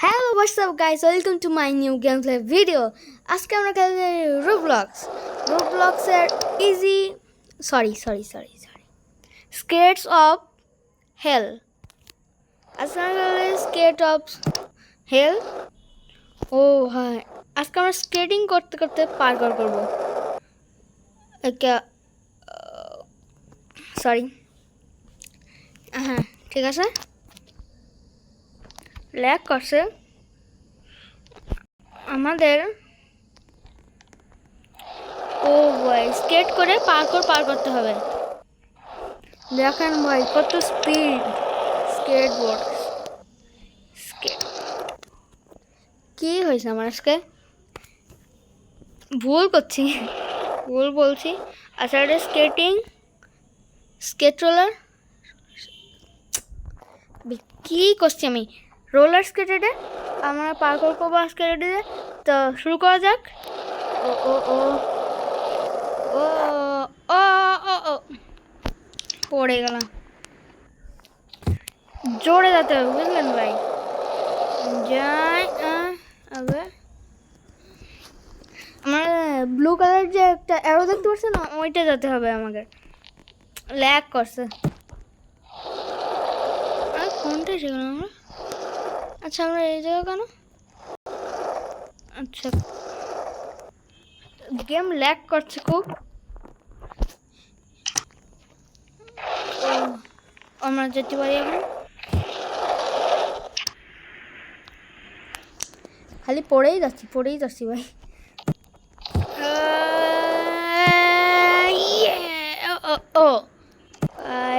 Hello, what's up guys? Welcome to my new gameplay video. আজকে আমরা খেলছি Roblox এর easy sorry Skates of Hell. আজকে আমরা খেলছি Skate of Hell. ও হ্যাঁ, আজকে আমরা স্কেটিং করতে করতে পার্কর করব। সরি, হ্যাঁ ঠিক আছে, ল্যাগ করছে আমাদের। ও ভাই, স্কেট করে পার করতে হবে। দেখেন ভাই কত স্পিড স্কেটবোর্ড। কি হয়েছে আমার আজকে? ভুল বলছি। আচ্ছা, এটা স্কেট রোলার, কি করছি আমি? রোলার স্কেটেডে আমরা পার্কর করবো আজকে। রেডি? তো শুরু করা যাক। ও ও ও ও ও ও ও পড়ে গেলাম। জোরে যেতে হবে, বুঝলেন ভাই? যাই। আবার আমার ব্লু কালার যে একটা অ্যারো দেখতে পাচ্ছেন না, ওইটা যেতে হবে আমাকে। ল্যাগ করছে। কোনটা সেখানে আমরা? আচ্ছা, আমরা এই জায়গা কেন? আচ্ছা, গেম ল্যাগ করছে খুব। আমরা যেতে পারি এখন। খালি পড়েই যাচ্ছি ভাই।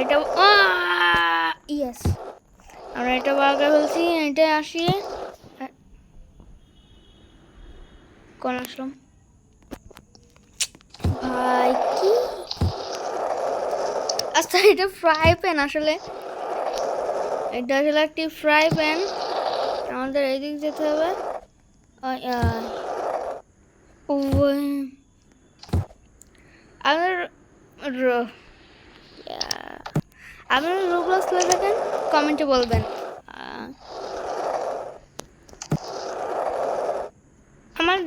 এটা ইয়েস, আমরা এটা বাগা ফেলছি। এটা আসি, কোন আসলাম ভাই? কি? আচ্ছা, এটা ফ্রাই প্যান আসলে। এটা আসলে একটি ফ্রাই প্যান। আমাদের এইদিক যেতে হবে। আপনারা রোবলক্স খেলে থাকেন, কমেন্টে বলবেন। আমার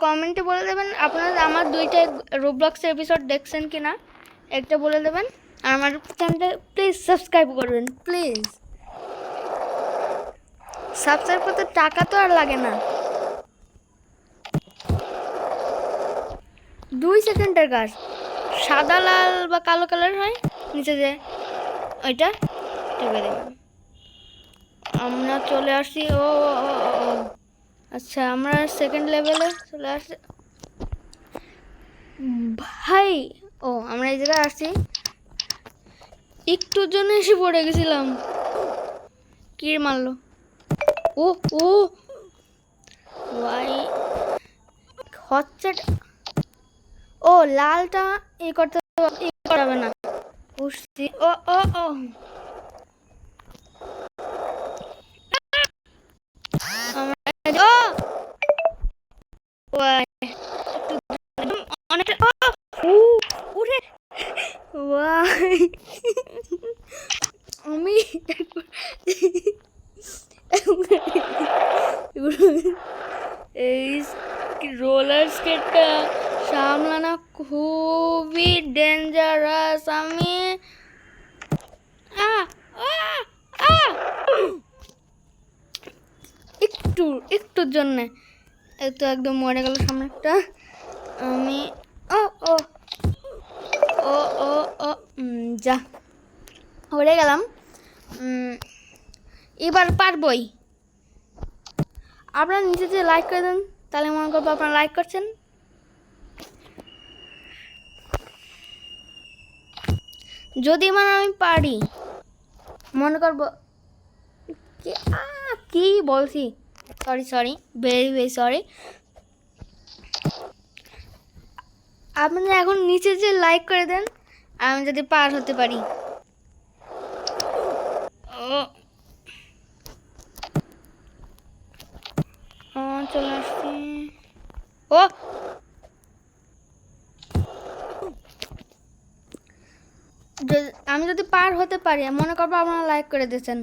কমেন্টে বলে দেবেন আপনারা আমার দুইটা রোবলক্স এপিসোড দেখছেন কিনা, একটা বলে দেবেন। আর আমার চ্যানেলটা প্লিজ সাবস্ক্রাইব করবেন, প্লিজ। সাবস্ক্রাইব করতে টাকা তো আর লাগে না, 2 সেকেন্ডের কাজ। সাদা, লাল বা কালো কালার হয় নিচে যে, ওইটা টিপে দেবেন। আমরা চলে আসছি। ও আচ্ছা, আমরা সেকেন্ড লেভেলে চলে আসছি ভাই। ও, আমরা এই জায়গায় আসছি। একটুর জন্য এসে পড়ে গেছিলাম। কি মারলো? ও ও ভাই, হচ্ছে। ও, লালটা করতে হবে না, বুঝছি। ও ও ও অনেকটা উঠে আমি এই রোলার স্কেটটা সামলানো খুবই ডেঞ্জারাস। আমি একটুর জন্যে তো একদম মরে গেল সামনেটা। আমি ও ও ও ও ও যা মরে গেলাম। এবার পারবই। আপনারা নিচে যে লাইক করে দেন, তাহলে মনে করবো আপনারা লাইক করছেন। যদি মানে আমি পারি, মনে করবো কি বলছি, সরি ভেরি সরি। আপনারা এখন নিচে যে লাইক করে দেন, আমি যদি পার হতে পারি। চলে আসছি। ও, আমি যদি পার হতে পারি, মনে করবো আপনারা লাইক করে দিয়েছেন।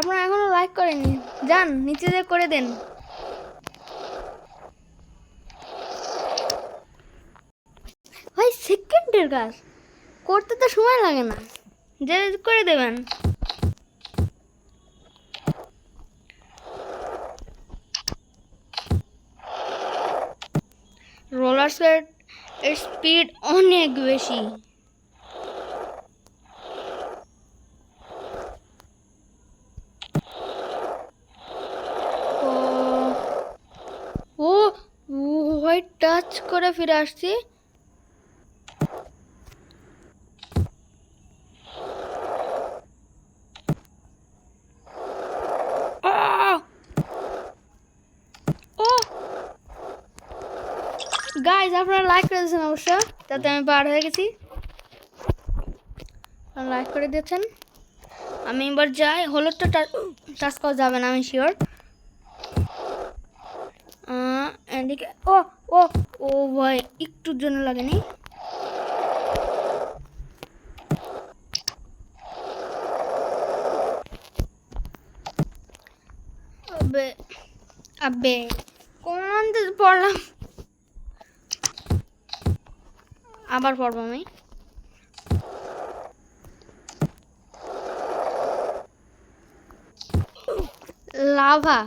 আপনারা এখনো লাইক করেননি, যান নিচে যে করে দেন। ভাই সেকেন্ডের কাজ করতে তো সময় লাগে না, যে করে দেবেন। রোলার স্কেট এর স্পিড অনেক বেশি। ও হোয়াইট টাচ করে ফিরে আসছি। গাইজ আপনারা লাইক করে দিয়েছেন অবশ্য, তাতে আমি পার হয়ে গেছি। লাইক করে দিয়েছেন। আমি এবার যাই, হলুদটা টাচ করা যাবে না আমি শিওর। এদিকে ও ও ও ভাই একটুর জন্য লাগেনি। আবে আবে কোন পড়লাম, আবার পড়বো আমি। লাভা।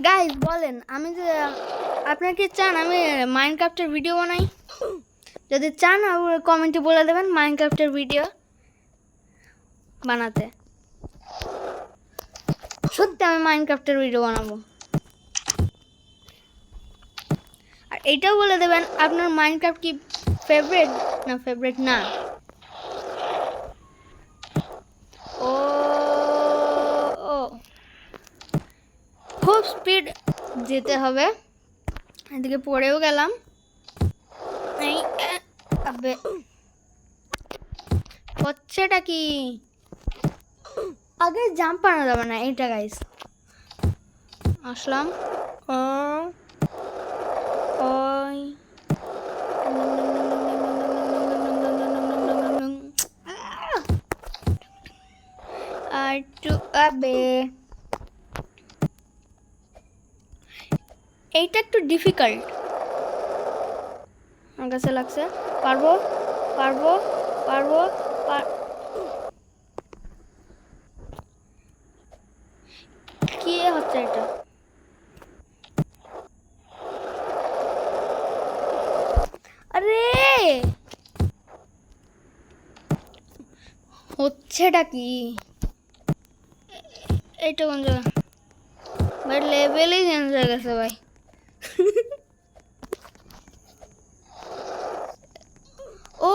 গাইজ বলেন, আমি যে আপনারা কি চান আমি মাইনক্রাফটের ভিডিও বানাই? যদি চান কমেন্টে বলে দেবেন মাইনক্রাফটের ভিডিও বানাতে। সত্যি আমি মাইনক্রাফটের ভিডিও বানাবো। আর এইটাও বলে দেবেন আপনার মাইনক্রাফট কি ফেভারিট না ফেভারিট না। ও ও খুব স্পিড যেতে হবে। এদিকে পড়েও গেলাম। এই আবে হচ্ছেটা কি, আগে জাম্প আনা যাবে না এইটা গাইস। আসলাম ওই আর টু আবে এইটা একটু ডিফিকাল্ট আমার কাছে লাগছে। পারবো পারবো পারবো কি হচ্ছে এটা? আরে হচ্ছেটা কি? এইটা কোন জায়গা ভাই? লেভেলই চেঞ্জ হয়ে গেছে ভাই। ও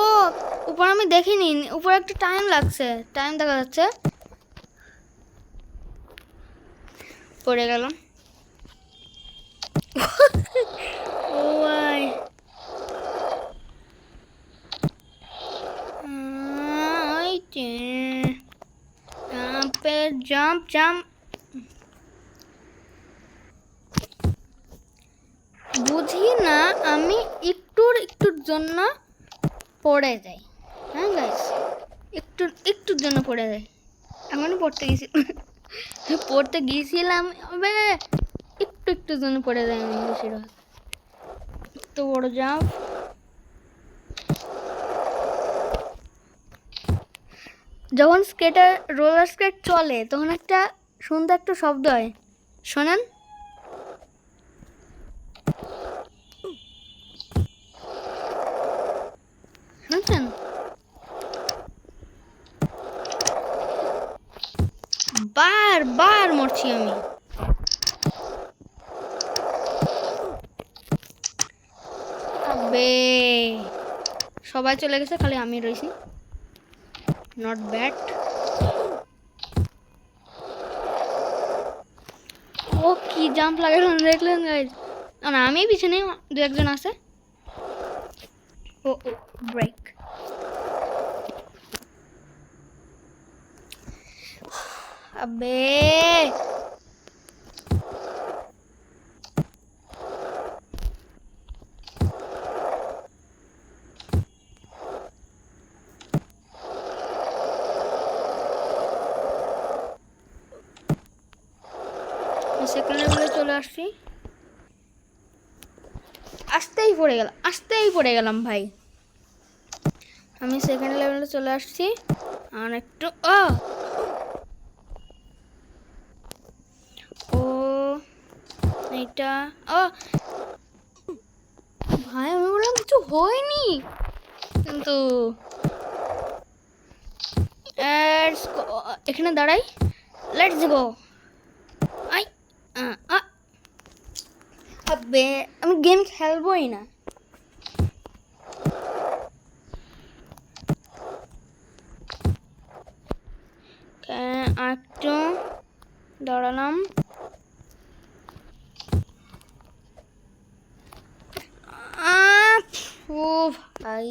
উপর আমি দেখিনি, উপর একটা টাইম লাগছে, টাইম দেখা যাচ্ছে। পড়ে গেলাম। ও ভাই জাম্প জাম্প বুঝি না, আমি একটুর জন্য পড়ে যাই। হ্যাঁ গাইস, একটুর জন্য পড়ে যাই। এখনই পড়তে গিয়েছিলাম তবে একটুর জন্য পড়ে যাই আমি বেশিরভাগ। তো বড় জাম্প। যখন রোলার স্কেট চলে তখন একটা সুন্দর একটা শব্দ হয়, শোনেন। শুনছেন? বার মরছি আমি। আবে সবাই চলে গেছে, খালি আমি রয়েছি। Not bad. ও কি জাম্প লাগালাম দেখলেন গাইজ? না আমি পিছনে, দু একজন আছে। ও ব্রেক। আবে সেকেন্ড লেভেলে চলে আসছি। আসতেই পড়ে গেলাম ভাই। আমি সেকেন্ড লেভেলে চলে আসছি। আর একটু ও এইটা ভাই আমি বললাম কিছু হয়নি, কিন্তু এখানে দাঁড়াই। Let's go. আবে আমি গেম খেলবোই না। একটু দাঁড়ালাম। ও ভাই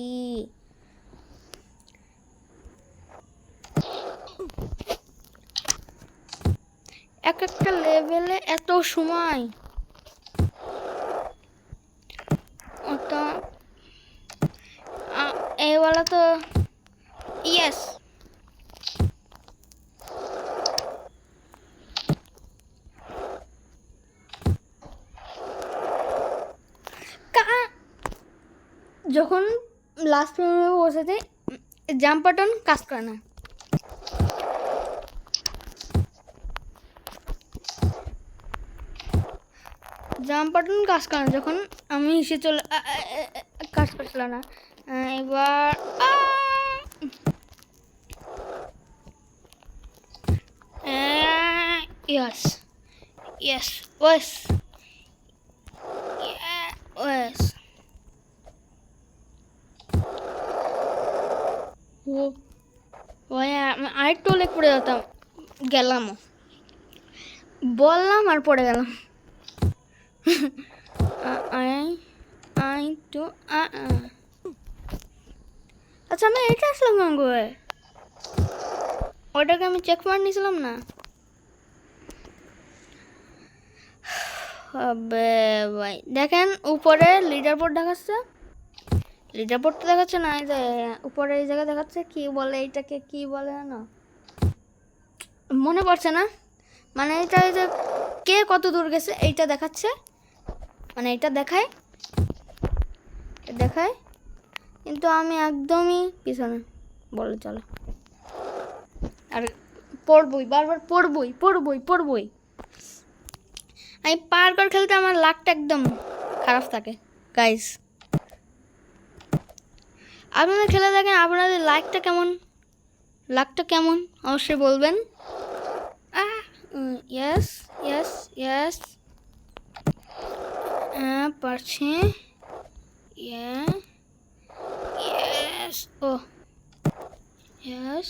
এক একটা লেভেলে এত সময়, ওটা এইওয়ালা তো ইয়েস। যখন লাস্ট মেমে বসেছে জাম্প বাটন কাজ করে না। জাম্প বাটন কাজ করে না যখন আমি এসে চলে কাজ করছিল না। এবার ইয়েস ইয়েস ওয়েস ওয়েস। ও ভাই আমি আরেকটু লেগ পড়ে যেতাম, গেলাম বললাম আর পড়ে গেলাম। আচ্ছা আমি এটা আসলাম গঙ্গে, ওটাকে আমি চেক মার নিয়েছিলাম না। হবে ভাই দেখেন উপরে লিডার বোর্ড দেখাচ্ছে, লিডার বোর্ডটা দেখাচ্ছে না, এই যে উপরে এই জায়গা দেখাচ্ছে কি বলে এইটাকে, কি বলে না মনে পড়ছে না। মানে এটা এই যে কে কত দূর গেছে এইটা দেখাচ্ছে, মানে এটা দেখায় দেখায়, কিন্তু আমি একদমই পিছনে বলে চলে। আর পড়বই বারবার পড়বই। আমি পার্কার খেলতে আমার লাকটা একদম খারাপ থাকে গাইস। আপনারা খেলে দেখেন আপনাদের লাকটা কেমন অবশ্যই বলবেন। ইয়েস ইয়েস ইয়েস পারছি। ইয়েস ও ইয়েস।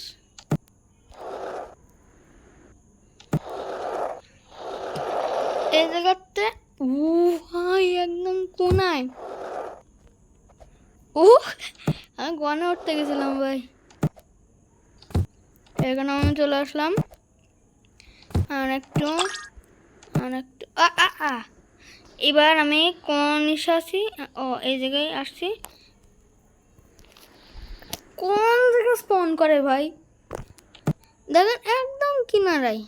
এই জায়গাতে ভাই একদম কোনায়। আমি গনে উঠতে গেছিলাম ভাই, এখানে আমি চলে আসলাম। আর একটু এবার আমি কোন আসি, এই জায়গায় আসছি। কোন জায়গায় স্পন করে ভাই দেখেন একদম কিনারায়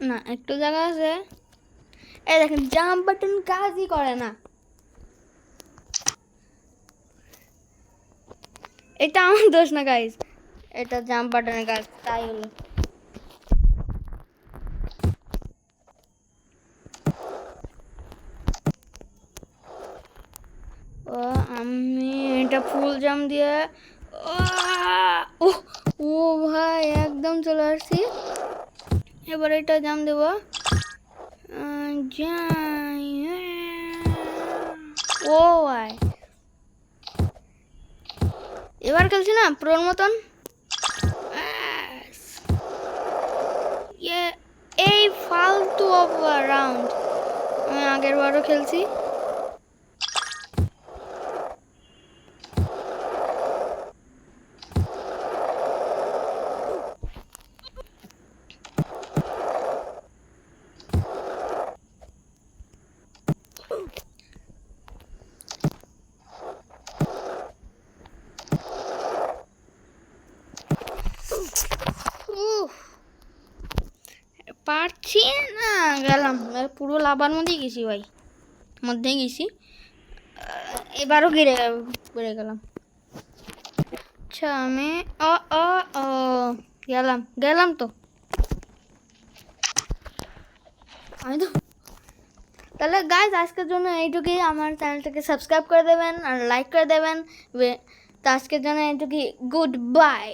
না, একটু জায়গা আছে। এই দেখেন জাম্প বাটন কাজই করে না। এটা আমার দোষ না গাইস, এটা জাম্প বাটনের কাজ, তাই হলো। আমি এটা ফুল জাম্প দিয়ে ও ভাই একদম চলে আসছি। এবার এটা জাম্প দেবো। ও ভাই এবার খেলছি না প্রোর মতন। এই ফালতু অফ রাউন্ড আমি আগের বারও খেলছি। পারছি না, গেলাম পুরো লাভার মধ্যেই গেছি ভাই, মধ্যেই গেছি। এবারও বেড়ে গেলাম। আচ্ছা আমি ও ও ও গেলাম গেলাম তো আমি তো। তাহলে গাইজ আজকের জন্য এইটুকুই। আমার চ্যানেলটাকে সাবস্ক্রাইব করে দেবেন আর লাইক করে দেবেন। তো আজকের জন্য এইটুকুই, গুড বাই।